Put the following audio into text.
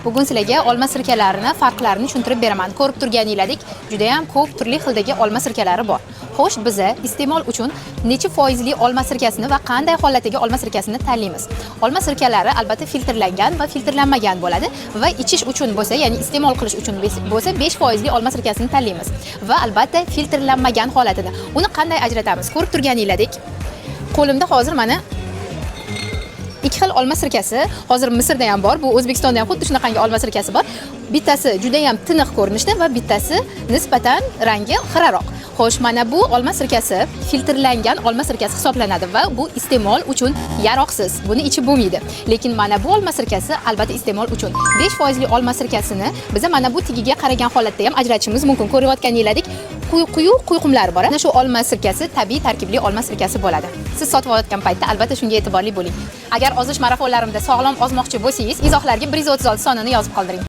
Bugun sizlarga olma sirkalarini, farqlarini tushuntirib beraman. Ko'rib turganingizdek, juda ham ko'p turli xildagi olma sirkalari bor. Xo'sh, biz iste'mol uchun necha foizli olma sirkasini va qanday holatdagi olma sirkasini tanlaymiz? Olma sirkalari albatta filtrlangan va filtrlanmagan bo'ladi va ichish uchun bo'lsa, ya'ni iste'mol qilish uchun bo'lsa 5 foizli olma sirkasini tanlaymiz va albatta filtrlanmagan holatini. Uni qanday ajratamiz? Ko'rib turganingizdek, qo'limda hozir mana ikki xil olma sirkasi, hozir Misrda ham bor, bu O'zbekistonda ham xuddi shunaqangi olma sirkasi bor. Bittasi juda ham tiniq ko'rinishda va bittasi nisbatan rangi xiraroq. Xo'sh, mana bu olma sirkasi filtrlangan olma sirkasi hisoblanadi va bu iste'mol uchun yaroqsiz. Buni ichib bo'lmaydi. Lekin mana bu olma sirkasi albatta iste'mol uchun. 5 foizli olma sirkasini biz mana bu tigiga qaragan holatda ham ajratishimiz mumkin. Ko'rayotganingizdek, quyuq quyqumlar bor. Mana shu olma sirkasi tabiiy tarkibli olma sirkasi bo'ladi. Siz sotib olayotgan paytda albatta shunga e'tiborli bo'ling. Agar ozish marafonlarimda sog'lom ozmoqchi bo'lsangiz, izohlarga 136 sonini yozib qoldiring.